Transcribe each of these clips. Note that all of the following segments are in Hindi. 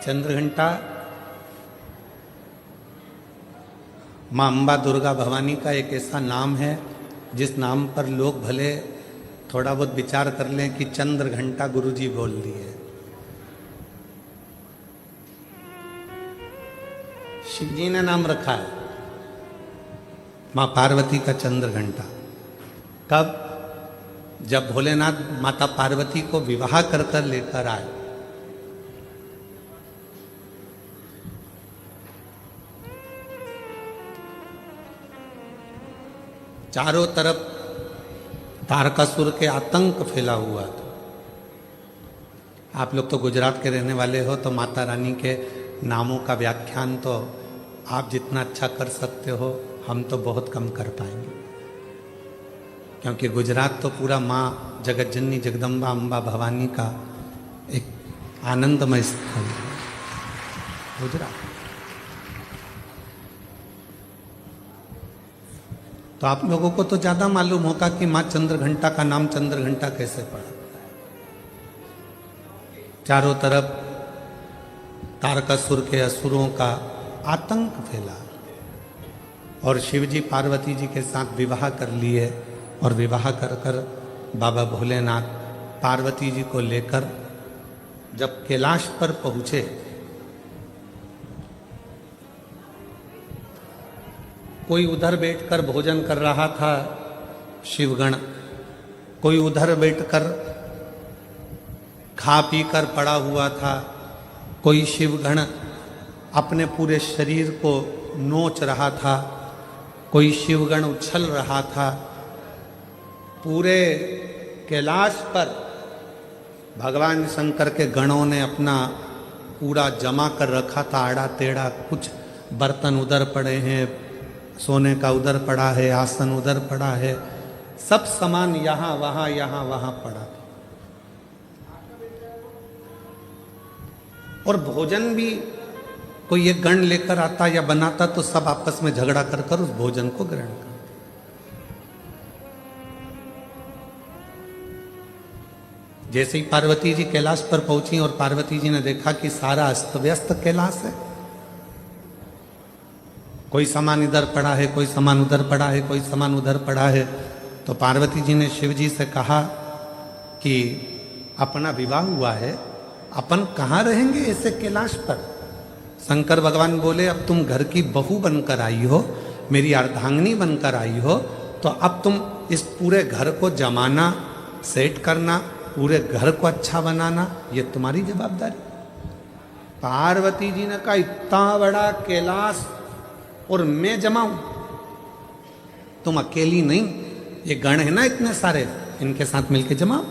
चंद्र घंटा माँ अम्बा दुर्गा भवानी का एक ऐसा नाम है जिस नाम पर लोग भले थोड़ा बहुत विचार कर लें कि चंद्र घंटा गुरुजी बोल दिए। शिव जी ने नाम रखा है माँ पार्वती का चंद्र घंटा। कब? जब भोलेनाथ माता पार्वती को विवाह कर कर लेकर आए। चारों तरफ तारकासुर के आतंक फैला हुआ था। आप लोग तो गुजरात के रहने वाले हो, तो माता रानी के नामों का व्याख्यान तो आप जितना अच्छा कर सकते हो हम तो बहुत कम कर पाएंगे, क्योंकि गुजरात तो पूरा माँ जगत जननी जगदम्बा अम्बा भवानी का एक आनंदमय स्थल है गुजरात। तो आप लोगों को तो ज्यादा मालूम होगा कि माँ चंद्र घंटा का नाम चंद्र घंटा कैसे पड़ा। चारों तरफ तारकासुर के असुरों का आतंक फैला और शिवजी पार्वती जी के साथ विवाह कर लिए और विवाह कर कर बाबा भोलेनाथ पार्वती जी को लेकर जब कैलाश पर पहुंचे, कोई उधर बैठकर भोजन कर रहा था शिवगण, कोई उधर बैठकर खा पी कर पड़ा हुआ था, कोई शिवगण अपने पूरे शरीर को नोच रहा था, कोई शिवगण उछल रहा था। पूरे कैलाश पर भगवान शंकर के गणों ने अपना पूरा जमा कर रखा था, आड़ा टेढ़ा। कुछ बर्तन उधर पड़े हैं, सोने का उधर पड़ा है, आसन उधर पड़ा है, सब सामान यहाँ वहाँ पड़ा था। और भोजन भी कोई एक गण लेकर आता या बनाता तो सब आपस में झगड़ा कर कर उस भोजन को ग्रहण करते। जैसे ही पार्वती जी कैलाश पर पहुंची और पार्वती जी ने देखा कि सारा अस्त व्यस्त कैलाश है, कोई सामान इधर पड़ा है, कोई सामान उधर पड़ा है, कोई सामान उधर पड़ा है, तो पार्वती जी ने शिव जी से कहा कि अपना विवाह हुआ है, अपन कहाँ रहेंगे ऐसे कैलाश पर। शंकर भगवान बोले, अब तुम घर की बहू बनकर आई हो, मेरी अर्धांगिनी बनकर आई हो, तो अब तुम इस पूरे घर को जमाना, सेट करना, पूरे घर को अच्छा बनाना, ये तुम्हारी जवाबदारी। पार्वती जी ने कहा, इतना बड़ा कैलाश और मैं जमाऊं? तुम अकेली नहीं, ये गण है ना इतने सारे, इनके साथ मिलके जमाओ।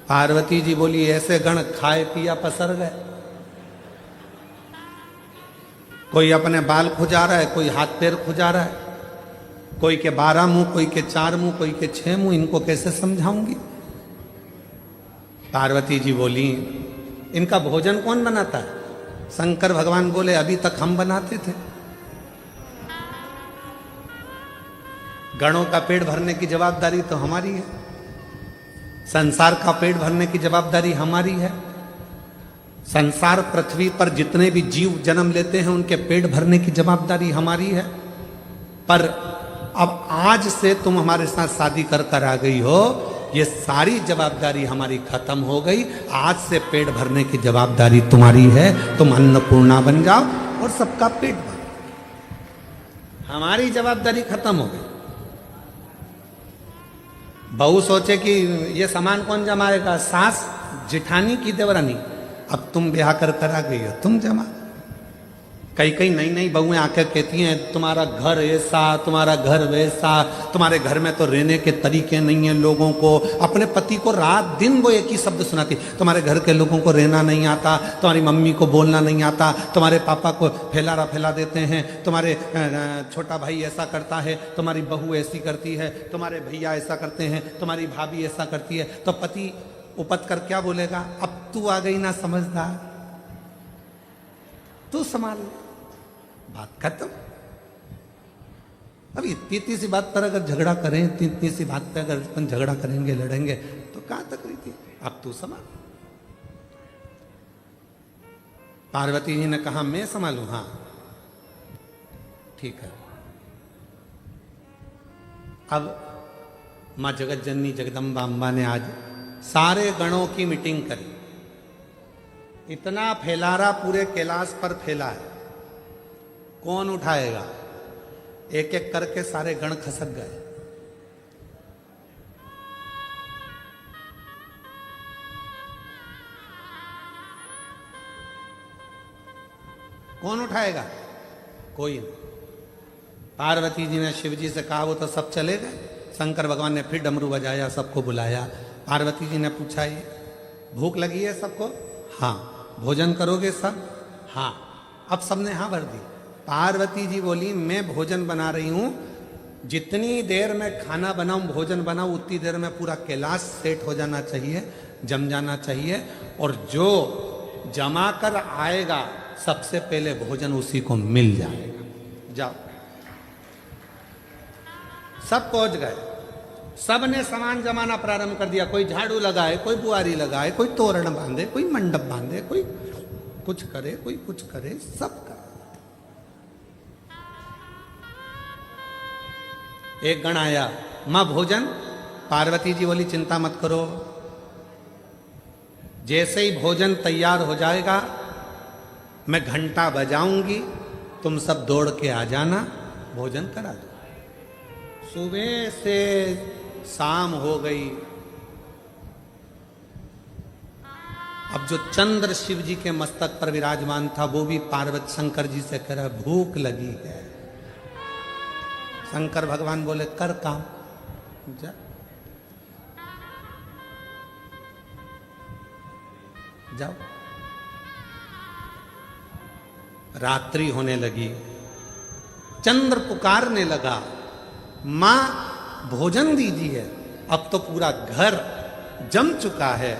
पार्वती जी बोली, ऐसे गण खाए पिया पसर गए, कोई अपने बाल खुजा रहा है, कोई हाथ पैर खुजा रहा है, कोई के 12 मुंह, कोई के 4 मुंह, कोई के 6 मुंह, इनको कैसे समझाऊंगी। पार्वती जी बोली, इनका भोजन कौन बनाता है? शंकर भगवान बोले, अभी तक हम बनाते थे। गणों का पेट भरने की जवाबदारी तो हमारी है, संसार का पेट भरने की जवाबदारी हमारी है। संसार पृथ्वी पर जितने भी जीव जन्म लेते हैं उनके पेट भरने की जवाबदारी हमारी है। पर अब आज से तुम हमारे साथ शादी कर कर आ गई हो, ये सारी जवाबदारी हमारी खत्म हो गई। आज से पेट भरने की जवाबदारी तुम्हारी है, तुम अन्नपूर्णा बन जाओ और सबका पेट भरो। हमारी जवाबदारी खत्म हो गई। बहू सोचे कि ये सामान कौन जमाएगा, सास जिठानी की देवरानी। अब तुम ब्याह कर कर आ गई हो, तुम जमा। कई नई बहुएं आकर कहती हैं, तुम्हारा घर ऐसा, तुम्हारा घर वैसा, तुम्हारे घर में तो रहने के तरीके नहीं है लोगों को। अपने पति को रात दिन वो एक ही शब्द सुनाती, तुम्हारे घर के लोगों को रहना नहीं आता, तुम्हारी मम्मी को बोलना नहीं आता, तुम्हारे पापा को फैला देते हैं, तुम्हारे छोटा भाई ऐसा करता है, तुम्हारी बहू ऐसी करती है, तुम्हारे भैया ऐसा करते हैं, तुम्हारी भाभी ऐसा करती है। तो पति उपत कर क्या बोलेगा, अब तू आ गई ना समझदार, तू संभाल, बात खत्म। अब इतनी सी बात पर अगर झगड़ा करें, इतनी सी बात पर अगर अपन झगड़ा करेंगे, लड़ेंगे, तो कहां तक रही थी। अब तू संभाल। पार्वती जी ने कहा मैं संभालू? हाँ ठीक है। अब मां जगत जननी जगदम्बा अम्बा ने आज सारे गणों की मीटिंग करी। इतना फैलारा पूरे कैलाश पर फैला है, कौन उठाएगा? एक एक करके सारे गण खसक गए। कौन उठाएगा? कोई नहीं। पार्वती जी ने शिव जी से कहा, वो तो सब चले गए। शंकर भगवान ने फिर डमरू बजाया, सबको बुलाया। पार्वती जी ने पूछा, ये भूख लगी है सबको? हाँ। भोजन करोगे सब? हाँ। अब सबने हाँ भर दी। पार्वती जी बोली, मैं भोजन बना रही हूं, जितनी देर में खाना बनाऊं, भोजन बनाऊं, उतनी देर में पूरा कैलाश सेट हो जाना चाहिए, जम जाना चाहिए, और जो जमा कर आएगा सबसे पहले भोजन उसी को मिल जाएगा। जाओ। सब पहुंच गए, सब ने सामान जमाना प्रारंभ कर दिया। कोई झाड़ू लगाए, कोई बुआरी लगाए, कोई तोरण बांधे, कोई मंडप बांधे, कोई कुछ करे, कोई कुछ करे, सब करे। एक गण आया, मां भोजन। पार्वती जी बोली, चिंता मत करो, जैसे ही भोजन तैयार हो जाएगा मैं घंटा बजाऊंगी, तुम सब दौड़ के आ जाना, भोजन करा दो। सुबह से शाम हो गई। अब जो चंद्र शिव जी के मस्तक पर विराजमान था, वो भी पार्वती शंकर जी से कह रहा, भूख लगी है। शंकर भगवान बोले, कर काम, जा। जाओ। रात्रि होने लगी, चंद्र पुकारने लगा, मां भोजन दीजिए। अब तो पूरा घर जम चुका है।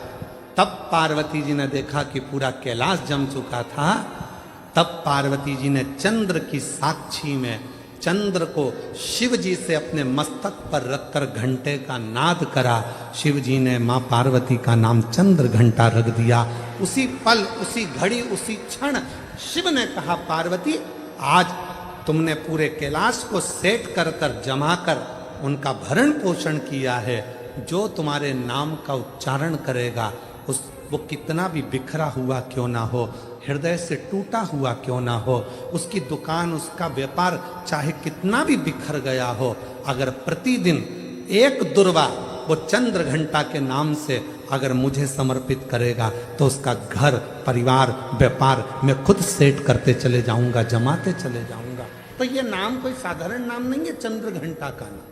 तब पार्वती जी ने देखा कि पूरा कैलाश जम चुका था। तब पार्वती जी ने चंद्र की साक्षी में चंद्र को शिव जी से अपने मस्तक पर रखकर घंटे का नाद करा। शिव जी ने मां पार्वती का नाम चंद्र घंटा रख दिया। उसी पल, उसी घड़ी, उसी क्षण शिव ने कहा, पार्वती आज तुमने पूरे कैलाश को सेट कर कर जमा कर उनका भरण पोषण किया है। जो तुम्हारे नाम का उच्चारण करेगा, वो कितना भी बिखरा हुआ क्यों ना हो, हृदय से टूटा हुआ क्यों ना हो, उसकी दुकान, उसका व्यापार चाहे कितना भी बिखर गया हो, अगर प्रतिदिन एक दुर्वा वो चंद्र घंटा के नाम से अगर मुझे समर्पित करेगा, तो उसका घर, परिवार, व्यापार मैं खुद सेट करते चले जाऊंगा, जमाते चले जाऊंगा। तो ये नाम कोई साधारण नाम नहीं है, चंद्र घंटा का नाम।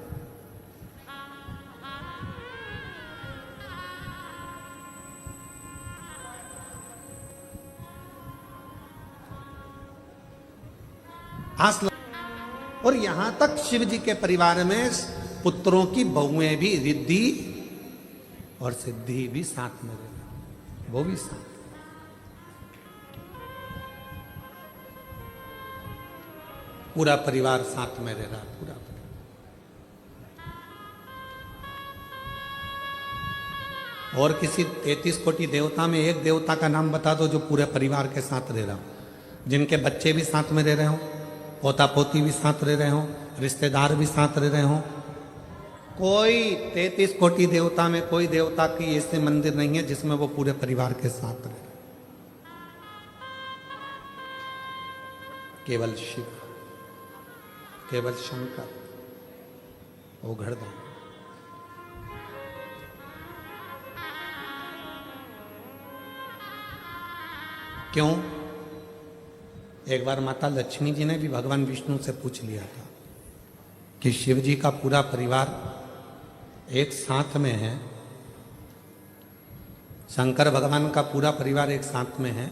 और यहां तक शिव जी के परिवार में पुत्रों की बहुएं भी, रिद्धि और सिद्धि भी साथ में रहे, वो भी साथ। पूरा परिवार साथ में रह रहा, पूरा परिवार। और किसी 33 कोटि देवता में एक देवता का नाम बता दो जो पूरे परिवार के साथ रह रहा हो, जिनके बच्चे भी साथ में रह रहे हो, पोता पोती भी साथ रह रहे हो, रिश्तेदार भी साथ रह रहे हो। कोई 33 कोटि देवता में कोई देवता की ऐसे मंदिर नहीं है जिसमें वो पूरे परिवार के साथ रहे। केवल शिव, केवल शंकर, वो घड़दान। क्यों? एक बार माता लक्ष्मी जी ने भी भगवान विष्णु से पूछ लिया था कि शिव जी का पूरा परिवार एक साथ में है, शंकर भगवान का पूरा परिवार एक साथ में है,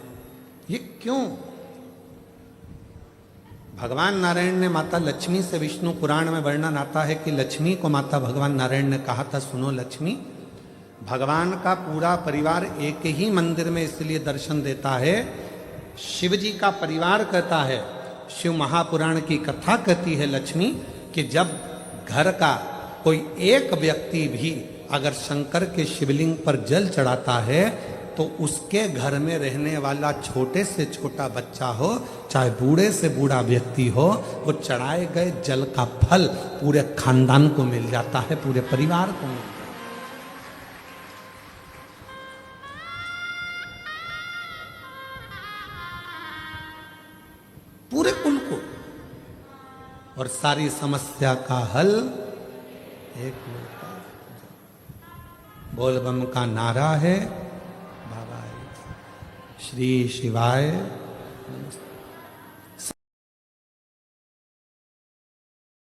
ये क्यों? भगवान नारायण ने माता लक्ष्मी से, विष्णु पुराण में वर्णन आता है कि लक्ष्मी को माता भगवान नारायण ने कहा था, सुनो लक्ष्मी, भगवान का पूरा परिवार एक ही मंदिर में इसलिए दर्शन देता है, शिव जी का परिवार कहता है, शिव महापुराण की कथा कहती है लक्ष्मी, कि जब घर का कोई एक व्यक्ति भी अगर शंकर के शिवलिंग पर जल चढ़ाता है तो उसके घर में रहने वाला छोटे से छोटा बच्चा हो, चाहे बूढ़े से बूढ़ा व्यक्ति हो, वो चढ़ाए गए जल का फल पूरे खानदान को मिल जाता है, पूरे परिवार को मिल जाता है, पूरे कुल को। और सारी समस्या का हल एक लोटा बोल बम का नारा है। बाबा श्री शिवाय